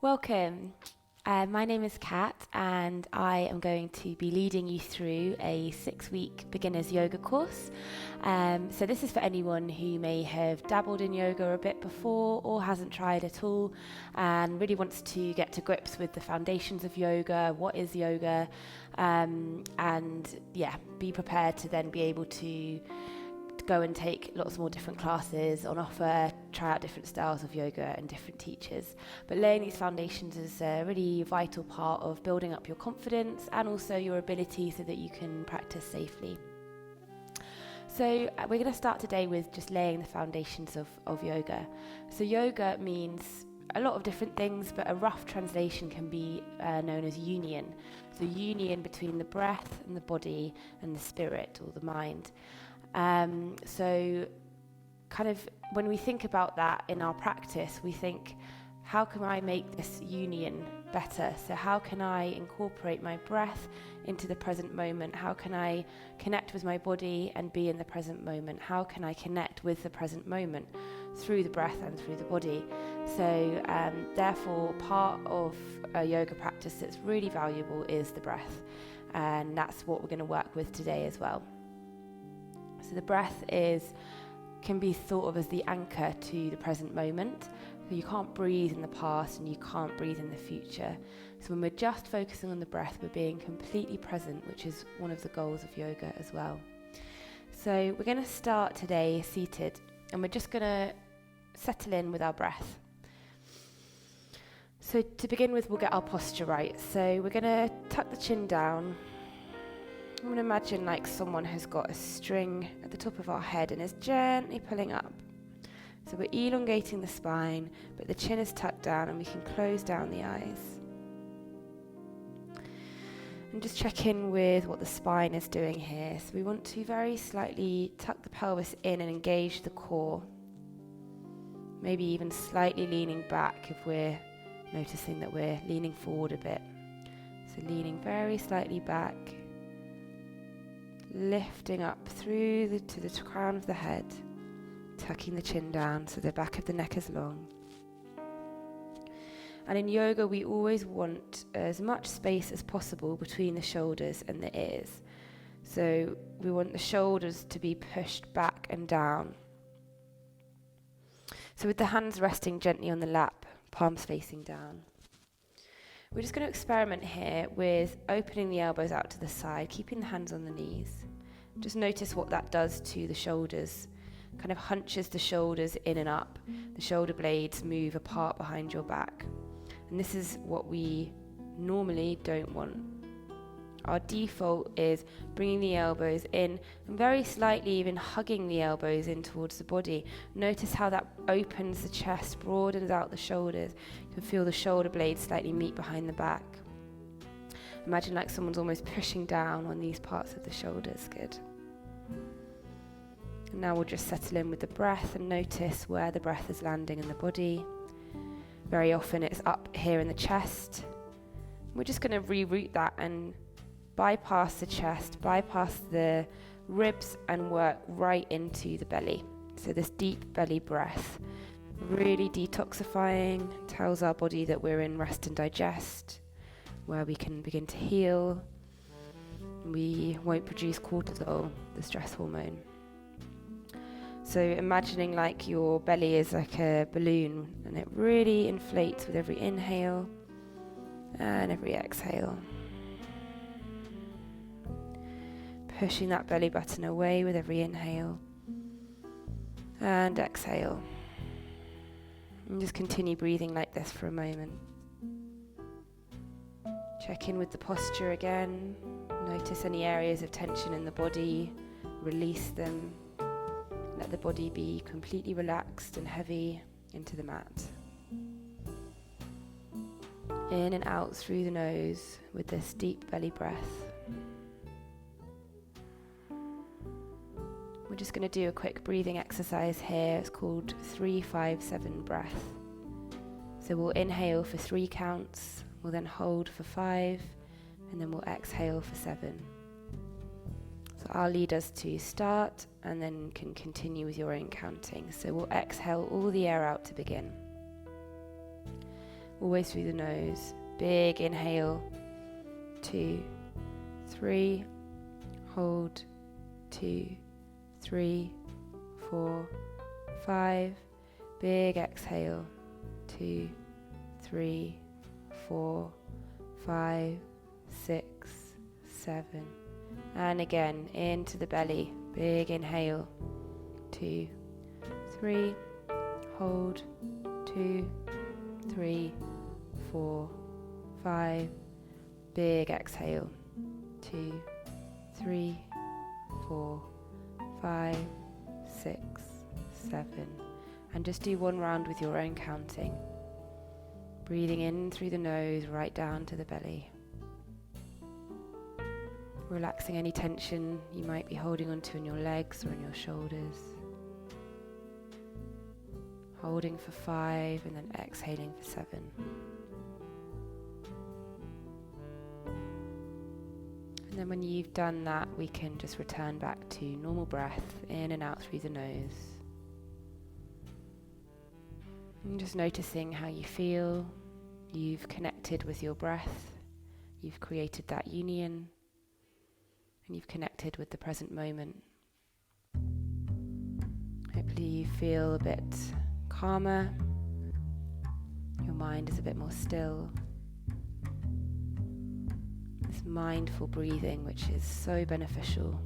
Welcome. My name is Cat, and I am going to be leading you through a 6-week beginner's yoga course. So this is for anyone who may have dabbled in yoga a bit before or hasn't tried at all and really wants to get to grips with the foundations of yoga, what is yoga, and be prepared to then be able to go and take lots more different classes on offer, try out different styles of yoga and different teachers. But laying these foundations is a really vital part of building up your confidence and also your ability so that you can practice safely. So we're going to start today with just laying the foundations of yoga. So yoga means a lot of different things, but a rough translation can be known as union. So union between the breath and the body and the spirit or the mind. So kind of when we think about that in our practice, we think, how can I make this union better? So how can I incorporate my breath into the present moment? How can I connect with my body and be in the present moment? How can I connect with the present moment through the breath and through the body? So therefore, part of a yoga practice that's really valuable is the breath. And that's what we're going to work with today as well. So the breath can be thought of as the anchor to the present moment. So you can't breathe in the past and you can't breathe in the future. So when we're just focusing on the breath, we're being completely present, which is one of the goals of yoga as well. So we're going to start today seated, and we're just going to settle in with our breath. So to begin with, we'll get our posture right. So we're going to tuck the chin down. I'm going to imagine like someone has got a string at the top of our head and is gently pulling up. So we're elongating the spine, but the chin is tucked down and we can close down the eyes. And just check in with what the spine is doing here. So we want to very slightly tuck the pelvis in and engage the core. Maybe even slightly leaning back if we're noticing that we're leaning forward a bit. So leaning very slightly back. Lifting up through to the crown of the head, tucking the chin down so the back of the neck is long. And in yoga, we always want as much space as possible between the shoulders and the ears. So we want the shoulders to be pushed back and down. So with the hands resting gently on the lap, palms facing down. We're just going to experiment here with opening the elbows out to the side, keeping the hands on the knees. Just notice what that does to the shoulders. Kind of hunches the shoulders in and up. The shoulder blades move apart behind your back. And this is what we normally don't want. Our default is bringing the elbows in and very slightly even hugging the elbows in towards the body. Notice how that opens the chest, broadens out the shoulders. You can feel the shoulder blades slightly meet behind the back. Imagine like someone's almost pushing down on these parts of the shoulders. Good. And now we'll just settle in with the breath and notice where the breath is landing in the body. Very often it's up here in the chest. We're just going to reroute that and bypass the chest, bypass the ribs and work right into the belly. So this deep belly breath, really detoxifying, tells our body that we're in rest and digest, where we can begin to heal. We won't produce cortisol, the stress hormone. So imagining like your belly is like a balloon and it really inflates with every inhale and every exhale. Pushing that belly button away with every inhale and exhale. And just continue breathing like this for a moment. Check in with the posture again. Notice any areas of tension in the body. Release them. Let the body be completely relaxed and heavy into the mat. In and out through the nose with this deep belly breath. We're just going to do a quick breathing exercise here. It's called 3-5-7 breath. So we'll inhale for 3 counts, we'll then hold for 5, and then we'll exhale for 7. So I'll lead us to start and then can continue with your own counting. So we'll exhale all the air out to begin. always through the nose. Big inhale, 2, 3, hold, 2, 3, 4, 5, big exhale, 2, 3, 4, 5, 6, 7, and again into the belly, big inhale, 2, 3, hold, 2, 3, 4, 5, big exhale, 2, 3, 4, 5, 6, 7, and just do one round with your own counting. Breathing in through the nose, right down to the belly. Relaxing any tension you might be holding onto in your legs or in your shoulders. Holding for 5 and then exhaling for 7. And then when you've done that, we can just return back to normal breath, in and out through the nose. And just noticing how you feel. You've connected with your breath. You've created that union. And you've connected with the present moment. Hopefully you feel a bit calmer. Your mind is a bit more still. This mindful breathing, which is so beneficial.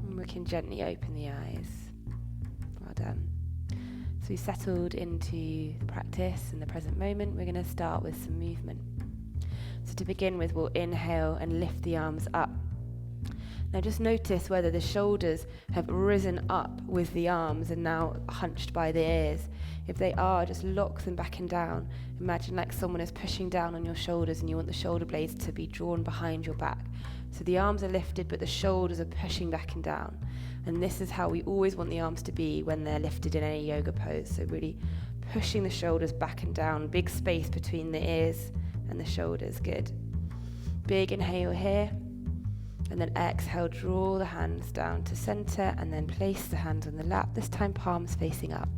And we can gently open the eyes. Well done. So we settled into the practice in the present moment. We're going to start with some movement. So to begin with, we'll inhale and lift the arms up. Now just notice whether the shoulders have risen up with the arms and now hunched by the ears. If they are, just lock them back and down. Imagine like someone is pushing down on your shoulders and you want the shoulder blades to be drawn behind your back. So the arms are lifted but the shoulders are pushing back and down. And this is how we always want the arms to be when they're lifted in any yoga pose. So really pushing the shoulders back and down, big space between the ears and the shoulders. Good. Big inhale here. And then exhale, draw the hands down to center and then place the hands on the lap, this time palms facing up.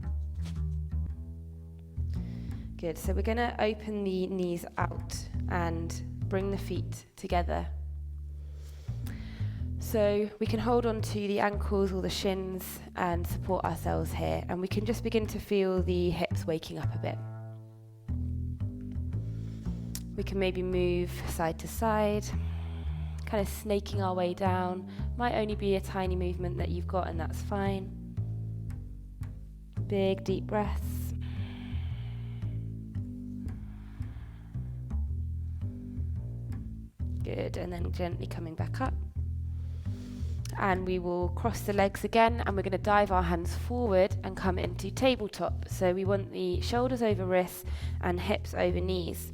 Good, so we're going to open the knees out and bring the feet together. So we can hold on to the ankles or the shins and support ourselves here, and we can just begin to feel the hips waking up a bit. We can maybe move side to side, kind of snaking our way down. Might only be a tiny movement that you've got, and that's fine. Big deep breaths. Good, and then gently coming back up. And we will cross the legs again, and we're going to dive our hands forward and come into tabletop. So we want the shoulders over wrists and hips over knees.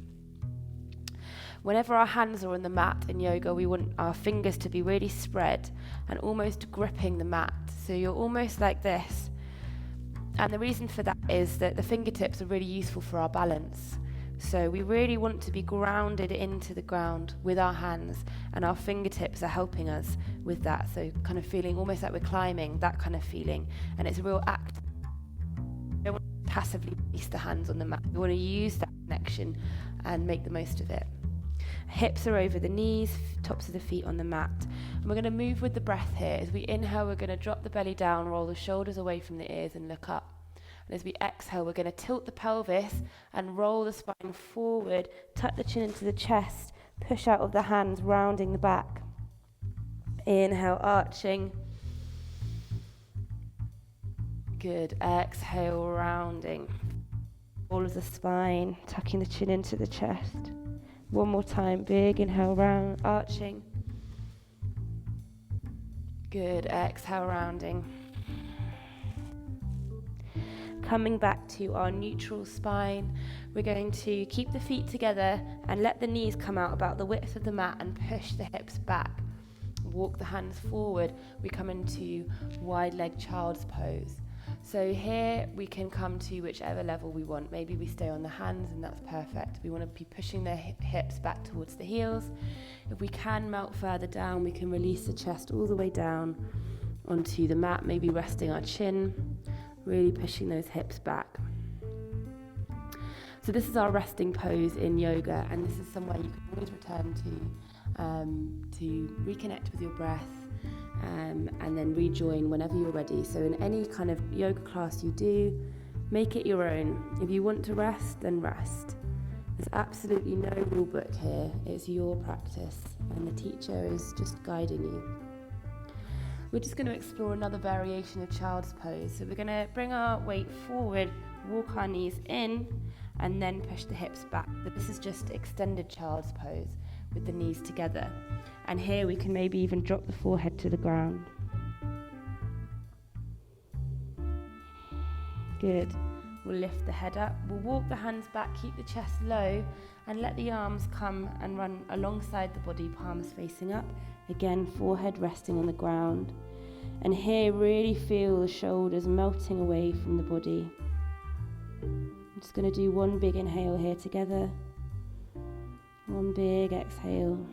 Whenever our hands are on the mat in yoga, we want our fingers to be really spread and almost gripping the mat. So you're almost like this. And the reason for that is that the fingertips are really useful for our balance. So we really want to be grounded into the ground with our hands, and our fingertips are helping us with that. So kind of feeling almost like we're climbing, that kind of feeling. And it's a real act. We don't want to passively place the hands on the mat. We want to use that connection and make the most of it. Hips are over the knees, tops of the feet on the mat. And we're going to move with the breath here. As we inhale, we're going to drop the belly down, roll the shoulders away from the ears and look up. And as we exhale, we're going to tilt the pelvis and roll the spine forward, tuck the chin into the chest, push out of the hands, rounding the back. Inhale, arching. Good. Exhale, rounding. All of the spine, tucking the chin into the chest. One more time, big inhale, round, arching. Good, exhale, rounding. Coming back to our neutral spine, we're going to keep the feet together and let the knees come out about the width of the mat and push the hips back. Walk the hands forward. We come into wide leg child's pose. So here we can come to whichever level we want. Maybe we stay on the hands and that's perfect. We want to be pushing the hips back towards the heels. If we can melt further down, we can release the chest all the way down onto the mat, maybe resting our chin, really pushing those hips back. So this is our resting pose in yoga, and this is somewhere you can always return to reconnect with your breath, and then rejoin whenever you're ready. So in any kind of yoga class you do, make it your own. If you want to rest, then rest. There's absolutely no rule book here. It's your practice, and the teacher is just guiding you. We're just going to explore another variation of child's pose. So we're going to bring our weight forward, walk our knees in, and then push the hips back. But this is just extended child's pose with the knees together. And here we can maybe even drop the forehead to the ground. Good. We'll lift the head up. We'll walk the hands back, keep the chest low, and let the arms come and run alongside the body, palms facing up. Again, forehead resting on the ground. And here, really feel the shoulders melting away from the body. I'm just going to do one big inhale here together. One big exhale.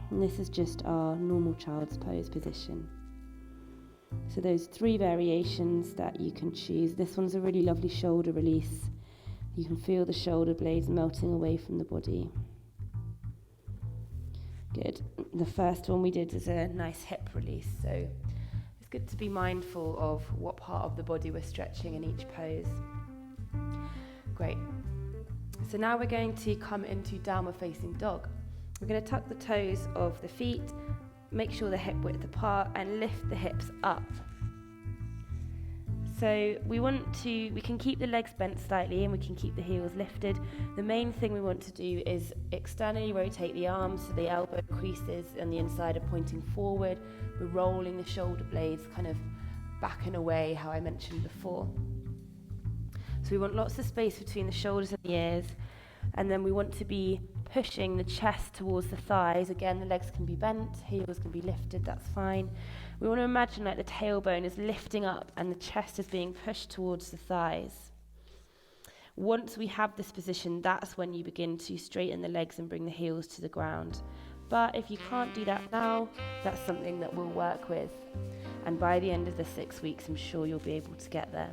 And this is just our normal child's pose position. So those 3 variations that you can choose. This one's a really lovely shoulder release. You can feel the shoulder blades melting away from the body. Good. The first one we did is a nice hip release. So it's good to be mindful of what part of the body we're stretching in each pose. Great. So now we're going to come into downward facing dog. We're going to tuck the toes of the feet, make sure the hip width apart, and lift the hips up. So we can keep the legs bent slightly and we can keep the heels lifted. The main thing we want to do is externally rotate the arms so the elbow creases and the inside are pointing forward. We're rolling the shoulder blades kind of back and away, how I mentioned before. So we want lots of space between the shoulders and the ears, and then we want to be pushing the chest towards the thighs. Again, the legs can be bent, heels can be lifted, that's fine. We want to imagine like the tailbone is lifting up and the chest is being pushed towards the thighs. Once we have this position, that's when you begin to straighten the legs and bring the heels to the ground. But if you can't do that now, that's something that we'll work with. And by the end of the 6 weeks, I'm sure you'll be able to get there.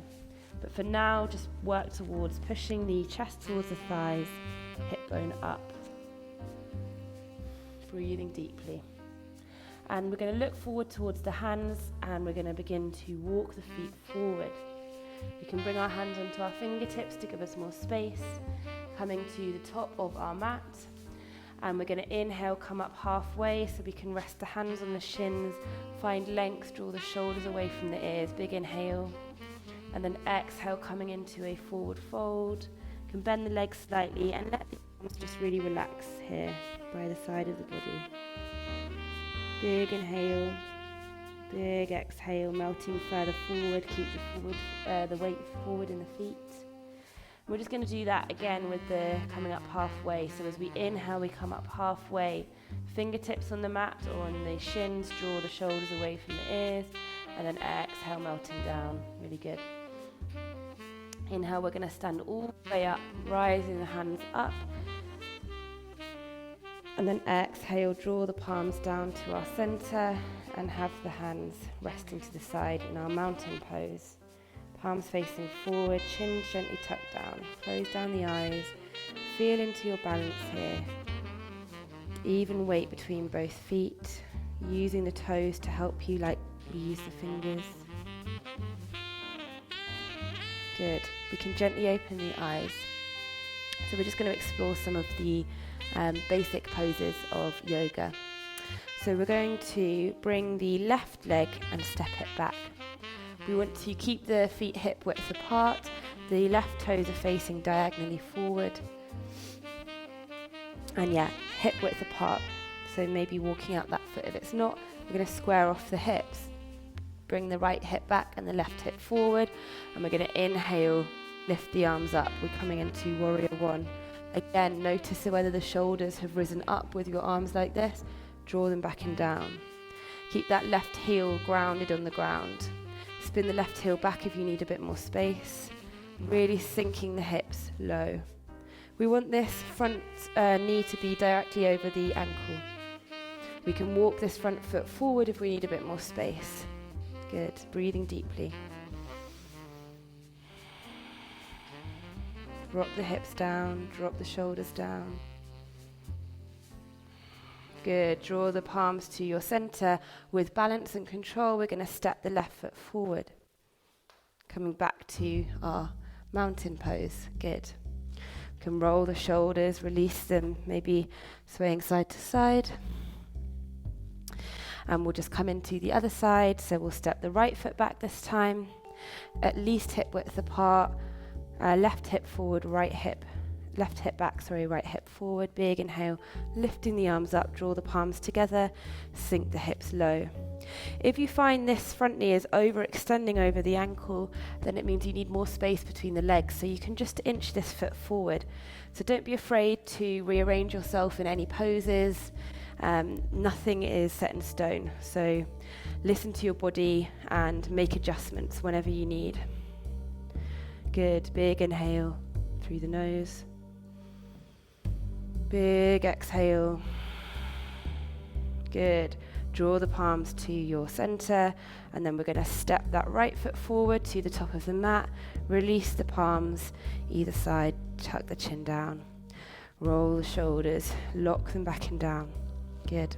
But for now, just work towards pushing the chest towards the thighs, hip bone up. Breathing deeply. And we're going to look forward towards the hands, and we're going to begin to walk the feet forward. We can bring our hands onto our fingertips to give us more space, coming to the top of our mat. And we're going to inhale, come up halfway so we can rest the hands on the shins, find length, draw the shoulders away from the ears. Big inhale. And then exhale, coming into a forward fold. You can bend the legs slightly and let the arms just really relax here by the side of the body. Big inhale, big exhale, melting further forward. Keep the weight forward in the feet. We're just going to do that again with the coming up halfway. So as we inhale, we come up halfway. Fingertips on the mat or on the shins, draw the shoulders away from the ears. And then exhale, melting down. Really good. Inhale, we're going to stand all the way up, rising the hands up. And then exhale, draw the palms down to our center and have the hands resting to the side in our mountain pose. Palms facing forward, chin gently tucked down. Close down the eyes. Feel into your balance here. Even weight between both feet. Using the toes to help you like we use the fingers. Good. We can gently open the eyes. So we're just going to explore some of the basic poses of yoga. So we're going to bring the left leg and step it back. We want to keep the feet hip width apart. The left toes are facing diagonally forward. And yeah, hip width apart. So maybe walking out that foot. If it's not, we're going to square off the hips. Bring the right hip back and the left hip forward. And we're going to inhale, lift the arms up. We're coming into warrior one. Again, notice whether the shoulders have risen up with your arms like this. Draw them back and down. Keep that left heel grounded on the ground. Spin the left heel back if you need a bit more space. Really sinking the hips low. We want this front knee to be directly over the ankle. We can walk this front foot forward if we need a bit more space. Good. Breathing deeply. Drop the hips down, drop the shoulders down. Good. Draw the palms to your center. With balance and control, we're going to step the left foot forward. Coming back to our mountain pose. Good. We can roll the shoulders, release them, maybe swaying side to side. And we'll just come into the other side. So we'll step the right foot back this time, at least hip width apart. Left hip forward, left hip back, right hip forward. Big inhale, lifting the arms up, draw the palms together, sink the hips low. If you find this front knee is overextending over the ankle, then it means you need more space between the legs, so you can just inch this foot forward. So don't be afraid to rearrange yourself in any poses. Nothing is set in stone, so listen to your body and make adjustments whenever you need. Good. Big inhale through the nose. Big exhale. Good. Draw the palms to your center, and then we're going to step that right foot forward to the top of the mat. Release the palms either side, tuck the chin down. Roll the shoulders, lock them back and down. Good.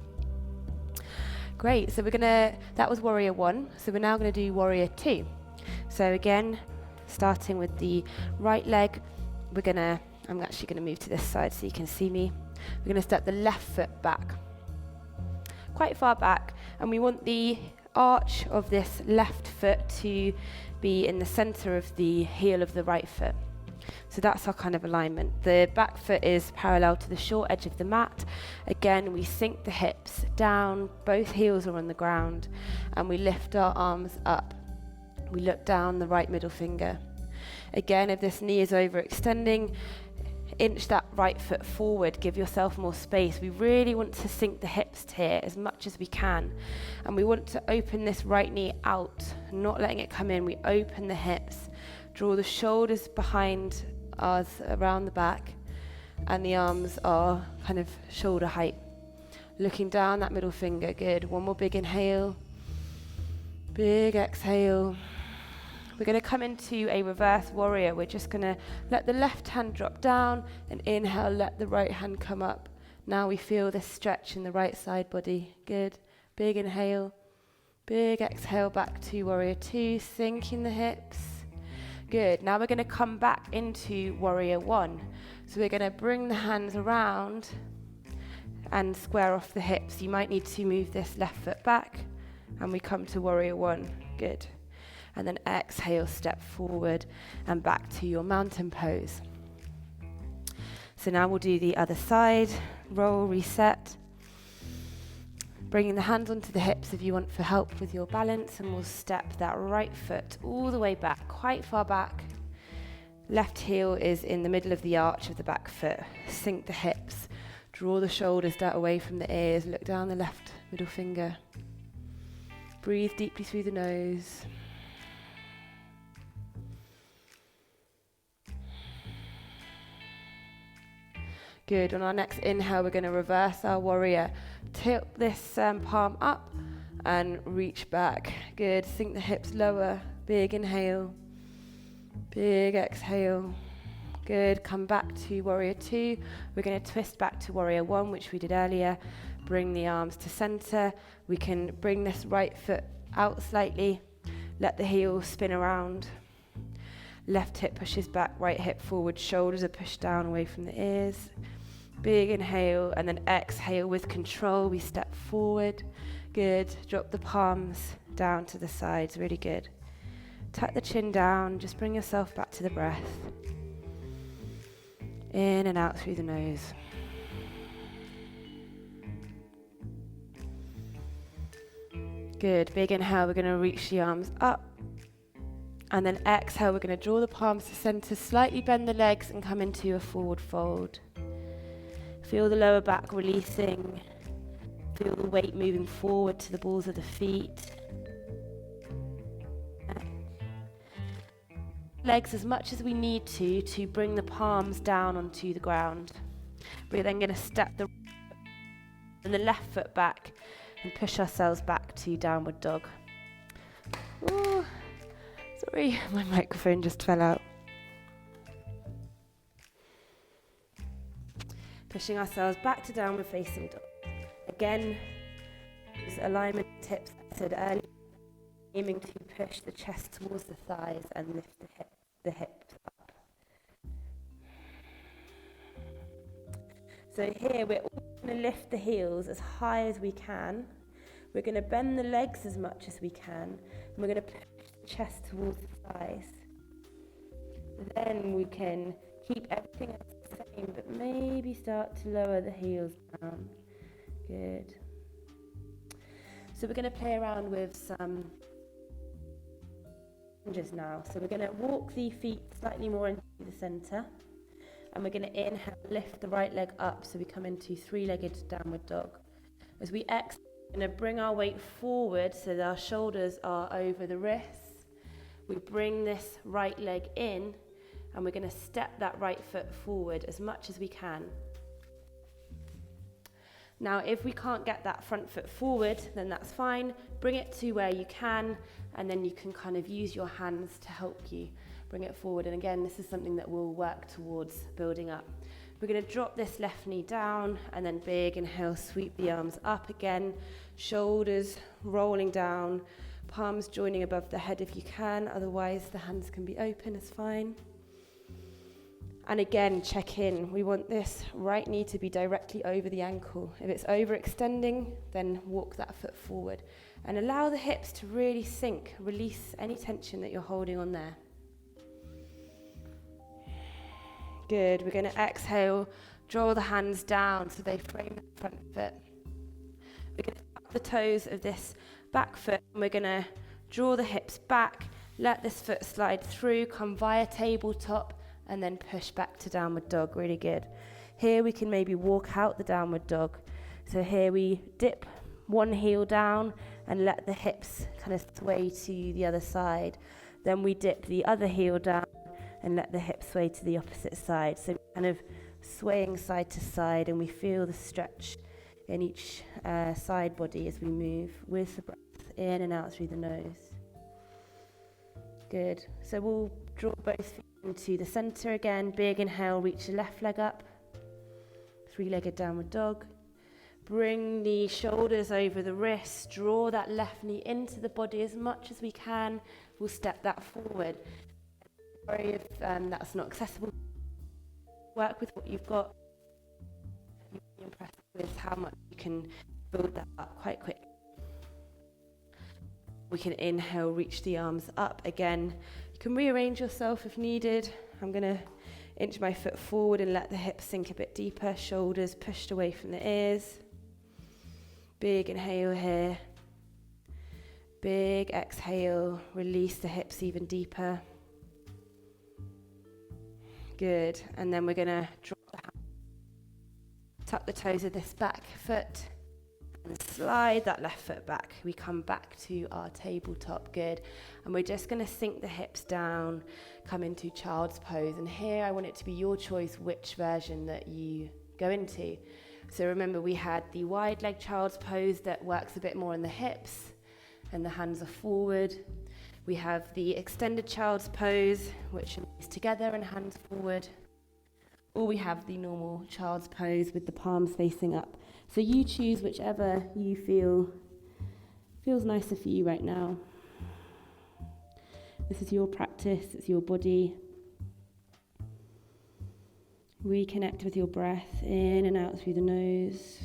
Great. So that was warrior 1. So we're now going to do warrior 2. So again, starting with the right leg, I'm actually going to move to this side so you can see me. We're going to step the left foot back, quite far back, and we want the arch of this left foot to be in the center of the heel of the right foot. So that's our kind of alignment. The back foot is parallel to the short edge of the mat. Again, we sink the hips down, both heels are on the ground, and we lift our arms up. We look down the right middle finger. Again, if this knee is overextending, inch that right foot forward, give yourself more space. We really want to sink the hips here as much as we can. And we want to open this right knee out, not letting it come in. We open the hips, draw the shoulders behind us around the back, and the arms are kind of shoulder height. Looking down that middle finger. Good. One more big inhale. Big exhale. We're going to come into a reverse warrior. We're just going to let the left hand drop down and inhale, let the right hand come up. Now we feel this stretch in the right side body. Good. Big inhale. Big exhale back to warrior 2, sinking the hips. Good. Now we're going to come back into warrior 1. So we're going to bring the hands around and square off the hips. You might need to move this left foot back, and we come to warrior 1. Good. And then exhale, step forward and back to your mountain pose. So now we'll do the other side. Roll, reset. Bringing the hands onto the hips if you want for help with your balance, and we'll step that right foot all the way back, quite far back. Left heel is in the middle of the arch of the back foot. Sink the hips. Draw the shoulders down away from the ears. Look down the left middle finger. Breathe deeply through the nose. Good. On our next inhale, we're going to reverse our warrior. Tilt this palm up and reach back. Good. Sink the hips lower. Big inhale. Big exhale. Good. Come back to warrior 2. We're going to twist back to warrior 1, which we did earlier. Bring the arms to center. We can bring this right foot out slightly. Let the heel spin around. Left hip pushes back, right hip forward. Shoulders are pushed down away from the ears. Big inhale, and then exhale with control. We step forward. Good. Drop the palms down to the sides. Really good. Tuck the chin down. Just bring yourself back to the breath. In and out through the nose. Good. Big inhale. We're going to reach the arms up. And then exhale. We're going to draw the palms to center. Slightly bend the legs and come into a forward fold. Feel the lower back releasing. Feel the weight moving forward to the balls of the feet. Legs as much as we need to bring the palms down onto the ground. We're then going to step the left foot back and push ourselves back to downward dog. Ooh, sorry, my microphone just fell out. Pushing ourselves back to downward facing dog. Again, use alignment tips I said earlier, aiming to push the chest towards the thighs and lift the hips up. So here we're all going to lift the heels as high as we can. We're going to bend the legs as much as we can. And we're going to push the chest towards the thighs. Then we can keep everything else the same, but maybe start to lower the heels down. Good. So we're going to play around with some lunges now. So we're going to walk the feet slightly more into the center. And we're going to inhale, lift the right leg up so we come into three-legged downward dog. As we exhale, we're going to bring our weight forward so that our shoulders are over the wrists. We bring this right leg in and we're going to step that right foot forward as much as we can. Now, if we can't get that front foot forward, then that's fine. Bring it to where you can, and then you can kind of use your hands to help you bring it forward. And again, this is something that we'll work towards building up. We're going to drop this left knee down, and then big inhale, sweep the arms up again, shoulders rolling down, palms joining above the head if you can, otherwise the hands can be open, it's fine. And again, check in. We want this right knee to be directly over the ankle. If it's overextending, then walk that foot forward. And allow the hips to really sink. Release any tension that you're holding on there. Good. We're going to exhale, draw the hands down so they frame the front foot. We're going to tuck the toes of this back foot, and we're going to draw the hips back, let this foot slide through, come via tabletop, and then push back to downward dog. Really good. Here we can maybe walk out the downward dog. So here we dip one heel down and let the hips kind of sway to the other side. Then we dip the other heel down and let the hips sway to the opposite side. So kind of swaying side to side, and we feel the stretch in each side body as we move with the breath in and out through the nose. Good. So we'll draw both feet into the center again. Big inhale, reach the left leg up. Three-legged downward dog. Bring the shoulders over the wrists. Draw that left knee into the body as much as we can. We'll step that forward. Sorry if that's not accessible. Work with what you've got. You'll be impressed with how much you can build that up quite quickly. We can inhale, reach the arms up again. You can rearrange yourself if needed. I'm going to inch my foot forward and let the hips sink a bit deeper. Shoulders pushed away from the ears. Big inhale here. Big exhale. Release the hips even deeper. Good. And then we're going to drop the hand. Tuck the toes of this back foot. And slide that left foot back. We come back to our tabletop. Good. And we're just going to sink the hips down, come into child's pose. And here I want it to be your choice which version that you go into. So remember, we had the wide leg child's pose that works a bit more in the hips and the hands are forward. We have the extended child's pose, which is together and hands forward. Or we have the normal child's pose with the palms facing up. So you choose whichever you feels nicer for you right now. This is your practice, it's your body. Reconnect with your breath in and out through the nose.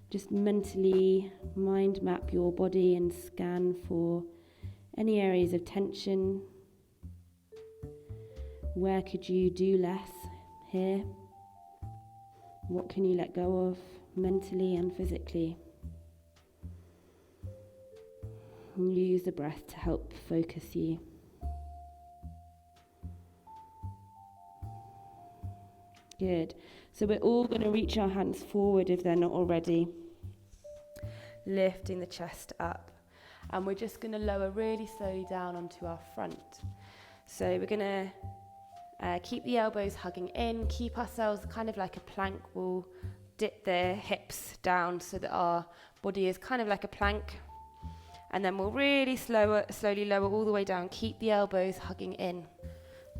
Just mentally mind map your body and scan for any areas of tension. Where could you do less here? What can you let go of mentally and physically? And use the breath to help focus you. Good. So we're all going to reach our hands forward if they're not already. Lifting the chest up. And we're just going to lower really slowly down onto our front. So we're going to keep the elbows hugging in, keep ourselves kind of like a plank. We'll dip the hips down so that our body is kind of like a plank. And then we'll really slowly lower all the way down. Keep the elbows hugging in.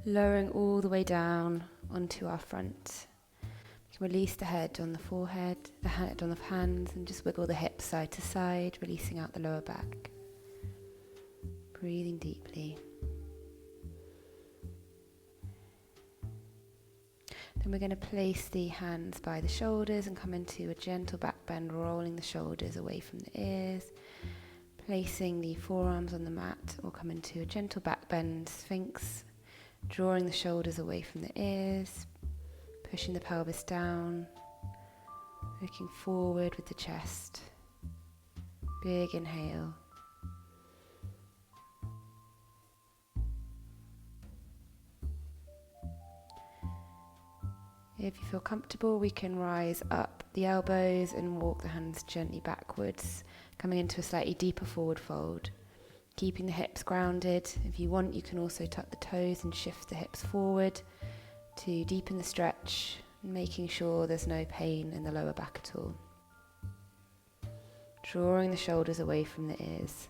Lowering all the way down onto our front. We can release the head on the forehead, the head on the hands, and just wiggle the hips side to side, releasing out the lower back. Breathing deeply. Then we're going to place the hands by the shoulders and come into a gentle back bend, rolling the shoulders away from the ears. Placing the forearms on the mat, we'll come into a gentle back bend, Sphinx, drawing the shoulders away from the ears, pushing the pelvis down, looking forward with the chest. Big inhale. If you feel comfortable, we can rise up the elbows and walk the hands gently backwards, coming into a slightly deeper forward fold. Keeping the hips grounded. If you want, you can also tuck the toes and shift the hips forward to deepen the stretch, making sure there's no pain in the lower back at all. Drawing the shoulders away from the ears.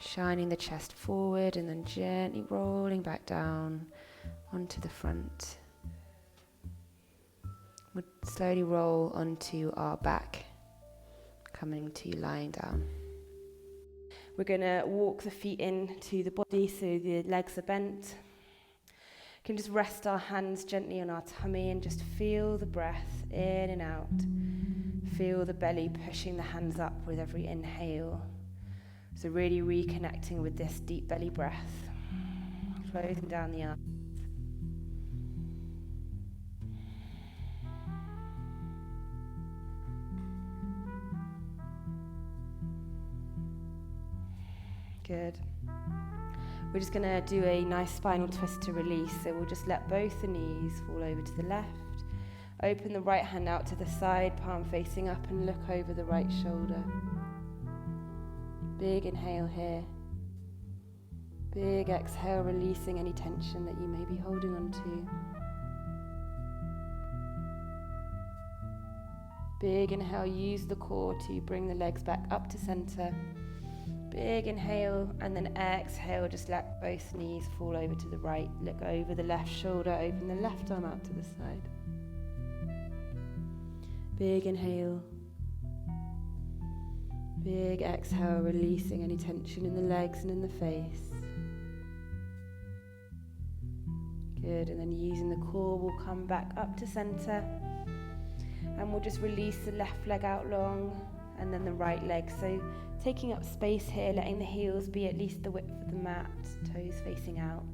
Shining the chest forward and then gently rolling back down onto the front. We'll slowly roll onto our back, coming to lying down. We're going to walk the feet into the body so the legs are bent. We can just rest our hands gently on our tummy and just feel the breath in and out. Feel the belly pushing the hands up with every inhale. So really reconnecting with this deep belly breath. Closing down the arms. Good. We're just going to do a nice spinal twist to release. So we'll just let both the knees fall over to the left. Open the right hand out to the side, palm facing up, and look over the right shoulder. Big inhale here. Big exhale, releasing any tension that you may be holding on to. Big inhale, use the core to bring the legs back up to center. Big inhale, and then exhale, just let both knees fall over to the right. Look over the left shoulder, open the left arm out to the side. Big inhale. Big exhale, releasing any tension in the legs and in the face. Good, and then using the core, we'll come back up to center. And we'll just release the left leg out long, and then the right leg. So taking up space here, letting the heels be at least the width of the mat, toes facing out,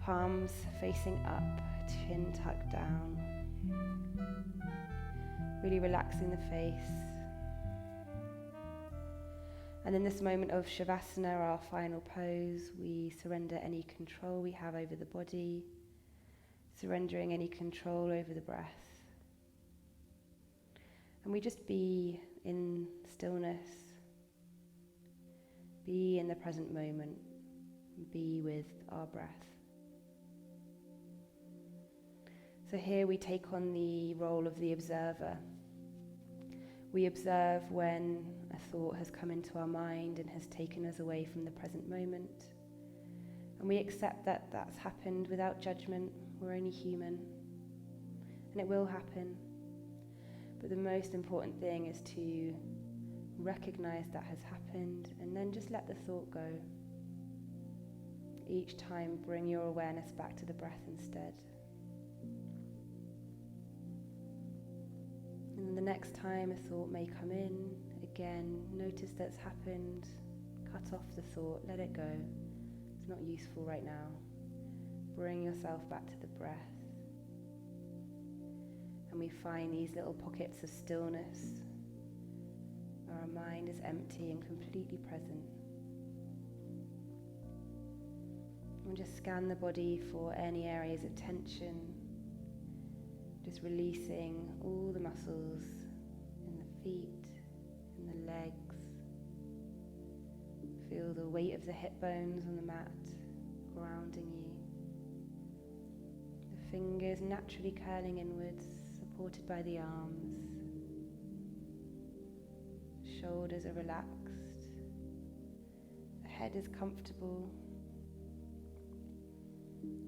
palms facing up, chin tucked down. Really relaxing the face. And in this moment of Shavasana, our final pose, we surrender any control we have over the body, surrendering any control over the breath. And we just be in stillness, be in the present moment, be with our breath. So here we take on the role of the observer. We observe when a thought has come into our mind and has taken us away from the present moment. And we accept that that's happened without judgment. We're only human. And it will happen. But the most important thing is to recognize that has happened and then just let the thought go. Each time, bring your awareness back to the breath instead. And the next time a thought may come in, again, notice that's happened, cut off the thought, let it go. It's not useful right now. Bring yourself back to the breath. And we find these little pockets of stillness where our mind is empty and completely present. And just scan the body for any areas of tension, just releasing all the muscles in the feet, in the legs. Feel the weight of the hip bones on the mat, grounding you. The fingers naturally curling inwards, supported by the arms. Shoulders are relaxed. The head is comfortable.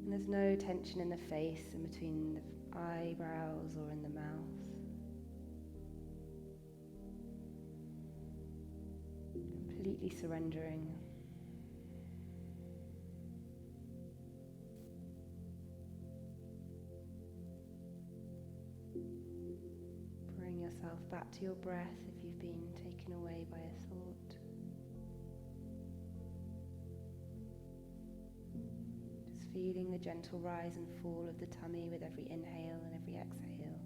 And there's no tension in the face and between the eyebrows or in the mouth. Completely surrendering. Bring yourself back to your breath if you've been taken away by a thought. Just feeling the gentle rise and fall of the tummy with every inhale and every exhale.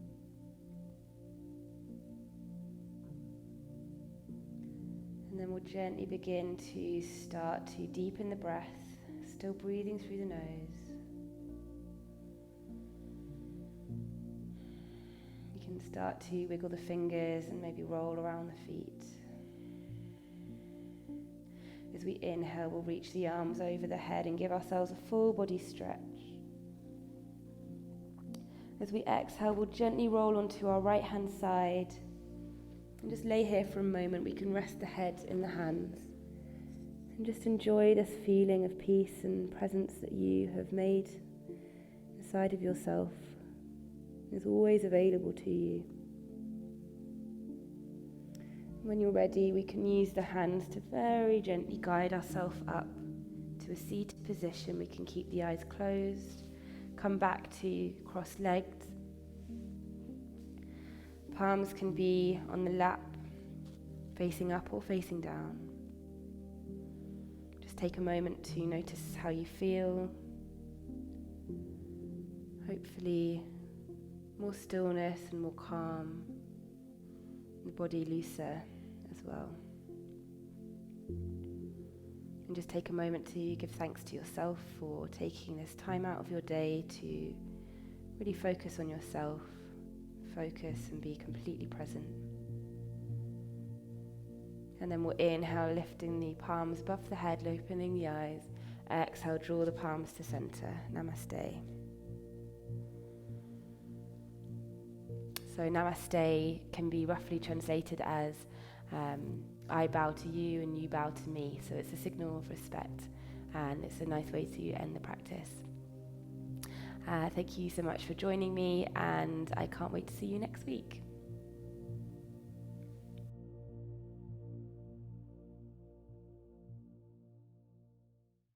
And then we'll gently begin to start to deepen the breath, still breathing through the nose. You can start to wiggle the fingers and maybe roll around the feet. As we inhale, we'll reach the arms over the head and give ourselves a full body stretch. As we exhale, we'll gently roll onto our right hand side. And just lay here for a moment. We can rest the head in the hands and just enjoy this feeling of peace and presence that you have made inside of yourself. It's always available to you. When you're ready, we can use the hands to very gently guide ourselves up to a seated position. We can keep the eyes closed, come back to cross-legged. Palms can be on the lap, facing up or facing down. Just take a moment to notice how you feel. Hopefully, more stillness and more calm. The body looser as well. And just take a moment to give thanks to yourself for taking this time out of your day to really focus on yourself. Focus and be completely present. And then we'll inhale, lifting the palms above the head, opening the eyes. Exhale, draw the palms to center. Namaste. So namaste can be roughly translated as I bow to you and you bow to me. So it's a signal of respect, and it's a nice way to end the practice. Thank you so much for joining me, and I can't wait to see you next week.